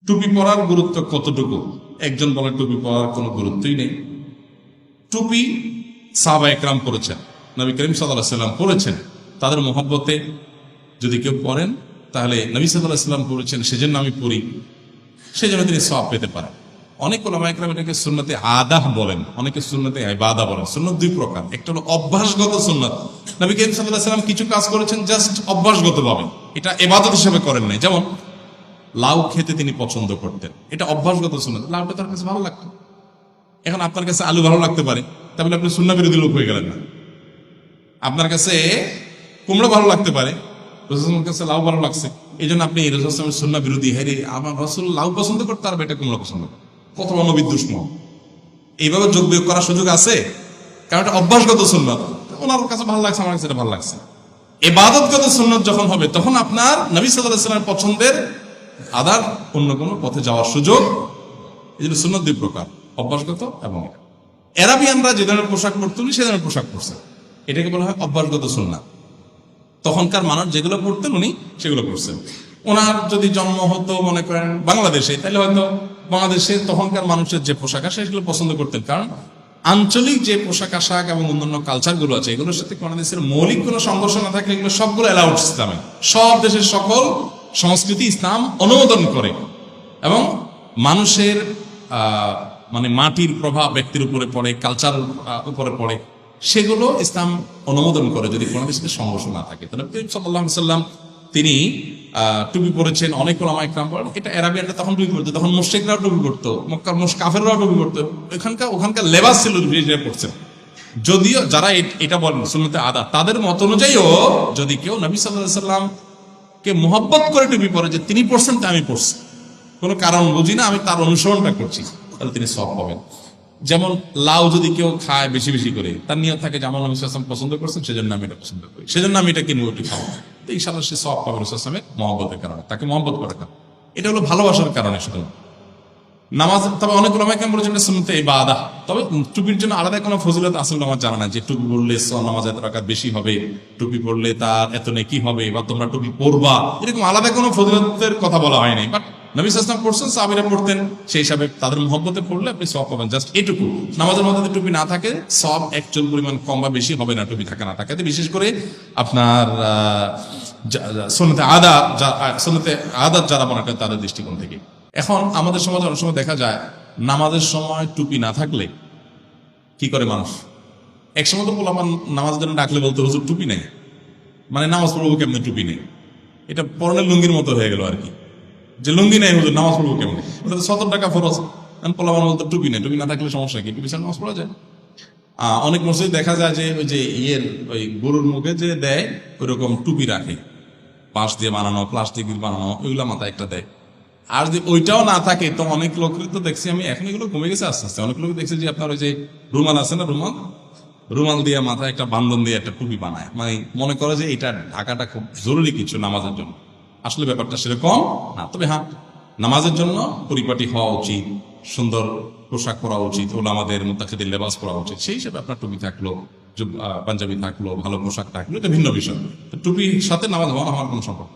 টুপি পরার গুরুত্ব কতটুকু? একজন বলে টুপি পরার কোনো গুরুত্বই নেই। টুপি সাহাবা একরাম পরেছেন, নবী করিম সাল্লাল্লাহু আলাইহি সাল্লাম পরেছেন, তাদের মহব্বতে যদি কেউ পরেন তাহলে নবী সাল্লাল্লাহু আলাইহি সাল্লাম পরেছেন সেজন্য আমি পড়ি, সেজন্য তিনি সওয়াব পেতে পারেন। অনেক ওলামা একরাম এটাকে সুন্নতে আদাহ বলেন, অনেকে সুন্নতে ইবাদা বলেন। সুন্নত দুই প্রকার, একটা হলো অভ্যাসগত সুন্নত। নবী করিম সাল্লাল্লাহু আলাইহি সাল্লাম কিছু কাজ করেছেন জাস্ট অভ্যাসগত ভাবে, এটা ইবাদত হিসেবে করেন নাই। যেমন লাউ খেতে তিনি পছন্দ করতেন, এটা অভ্যাসগত সুন্নত, লাউটা তার কাছে ভালো লাগতো। এখন আপনার কাছে আলু ভালো লাগতে পারে, তাহলে আপনি সুন্নাহ বিরোধী লোক হয়ে গেলেন না। আপনার কাছে কুমড়ো ভালো লাগতে পারে, রাসূলের কাছে লাউ ভালো লাগছে, এই জন্য আপনি রাসূলের সুন্নাহ বিরোধী। হ্যাঁ রে, আমার রাসূল লাউ পছন্দ করতে আর বেটা কুমড়ো পছন্দ করে, কত মানবিক দুশ্মন। এইভাবে যোগ বিয়োগ করার সুযোগ আছে? কারণ এটা অভ্যাসগত সুন্নত, ওনার কাছে ভালো লাগছে, আমার কাছে এটা ভালো লাগছে। ইবাদতগত সুন্নত যখন হবে তখন আপনার নবী সাল্লাল্লাহু আলাইহি ওয়াসাল্লামের পছন্দের আদার অন্য কোনো পথে যাওয়ার সুযোগ। এই জন্য সুন্নত দুই প্রকার, অভ্যাসগত এবং আরাবিয়ানরা যে ধরনের পোশাক পরতেন সে ধরনের পোশাক পরছেন, এটাকে বলা হয় অভ্যাসগত সুন্নাহ। তখনকার মানুষ যেগুলো পড়তেন উনি সেগুলো করছেন। ওনার যদি জন্ম হতো মনে করেন বাংলাদেশে, তাহলে হয়তো বাংলাদেশে তখনকার মানুষের যে পোশাক আশাক সেগুলো পছন্দ করতেন, কারণ আঞ্চলিক যে পোশাক আশাক এবং অন্যান্য কালচার গুলো আছে এগুলোর সাথে বাংলাদেশের মৌলিক কোনো সংঘর্ষ না থাকলে এগুলো সবগুলো অ্যালাউড ইসলামে। সব দেশের সকল সংস্কৃতি ইসলাম অনুমোদন করে এবং মানুষের মানে মাটির প্রভাব ব্যক্তির উপরে পড়ে, কালচার উপরে পড়ে, সেগুলো ইসলাম অনুমোদন করে যদি কোনো দেশের সংঘর্ষ না থাকে। তাহলে নবী সাল্লাল্লাহু আলাইহি ওয়াসাল্লাম তিনি টুপি পরেছেন, অনেক ওলামা ইকরাম বলেন এটা আরাবিয়ানরা তখন টুপি পরতো, তখন মুশরিকরাও টুপি পরতো, মক্কার কাফেররাও টুপি পরতো, ওখানকার লেবাস ছিল টুপি পরছেন। যদিও যারা এটা বলেন সুন্নতে আদা, তাদের মত অনুযায়ীও যদি কেউ নবী সাল্লাল্লাহু আলাইহি ওয়াসাল্লাম কে মোহাব্বত করে টুপি পরে, যে তিনি পরছেন তা আমি পরছি, কোনো কারণ বুঝি না, আমি তার অনুসরণটা করছি, তাহলে তিনি সওয়াব পাবেন। যেমন লাউ যদি কেউ খায় বেশি বেশি করে, তার নিয়ত থাকে যে আমার নবী সাল্লাল্লাহু আলাইহি ওয়াসাল্লাম পছন্দ করছেন সেজন্য আমি এটা পছন্দ করি, সেজন্য আমি এটা কিনবো, ওটি খাবো, তো ইনশাআল্লাহ সে সওয়াব পাবে রাসূল সাল্লাল্লাহু আলাইহি ওয়াসাল্লামের মহব্বতের কারণে, তাকে মহব্বত করার কারণে। এটা হলো ভালোবাসার কারণে শুধু। নামাজ, তবে অনেক ওলামা কেমন বলেছেন সুন্নতে ইবাদাহ, তবে টুপির জন্য আলাদা কোনো ফজিলত আসলে আমার জানা নাই যে টুপি পরলে নামাজ এত রাকাত বেশি হবে, টুপি পরলে তার এত নেকি হবে, বা তোমরা টুপি পরবা, এরকম আলাদা কোনো ফজিলতের কথা বলা হয়নি। বাট নবী সাল্লাল্লাহু আলাইহি ওয়াসাল্লাম পড়ছেন, সাহাবীরা পড়তেন, সেই হিসাবে তাদের মহব্বতে পড়লে আপনি সওয়াব পাবেন। জাস্ট এটুকু, নামাজের মধ্যে যদি টুপি না থাকে সওয়াব একচুল পরিমাণ কম বা বেশি হবে না টুপি থাকে না থাকে, বিশেষ করে আপনার সুন্নতে আদাত যারা মনে করেন তাদের দৃষ্টিকোণ থেকে। এখন আমাদের সমাজে অনেক সময় দেখা যায় নামাজের সময় টুপি না থাকলে কি করে মানুষ। এক সময় তো বললাম নামাজের জন্য ডাকলে বলতে হুজুর টুপি নেই, মানে নামাজ পড়বো কেমনে টুপি নেই, এটা পরনের লুঙ্গির মতো হয়ে গেল আর কি, যে লুঙ্গি নেই হুজুর নামাজ পড়বো কেমনে, ওটা তো 70 টাকা ফরজ। পোলামান বলতো টুপি নেই, টুপি না থাকলে সমস্যা কি, টুপি ছাড়া নামাজ পড়া যায়। অনেক মসজিদে দেখা যায় যে ওই যে ওই গরুর মুখে যে দেয় ওইরকম টুপি রাখে, বাঁশ দিয়ে বানানো, প্লাস্টিক দিয়ে বানানো, ওইগুলা মাথায় একটা দেয়। আর যদি ওইটাও না থাকে তো অনেক লোকের তো দেখছি আমি, এখন এগুলো কমে গেছে আস্তে আস্তে, অনেক লোক দেখছি যে আপনার ওই যে রুমাল আছে না, রুমাল দিয়ে মাথায় একটা বান্ধন দিয়ে একটা টুপি বানায়, মানে মনে করে যে এটা ঢাকাটা খুব জরুরি কিছু নামাজের জন্য। আসলে ব্যাপারটা সেরকম না। তবে হ্যাঁ, নামাজের জন্য পরিপাটি হওয়া উচিত, সুন্দর পোশাক পরা উচিত, ওলামাদের মুত্তাকিদের লেবাস পরা উচিত, সেই হিসেবে আপনার টুপি থাকলো, পাঞ্জাবি থাকলো, ভালো পোশাক থাকলো, এটা ভিন্ন বিষয়। টুপির সাথে নামাজ হওয়া আমার কোনো সম্পর্ক।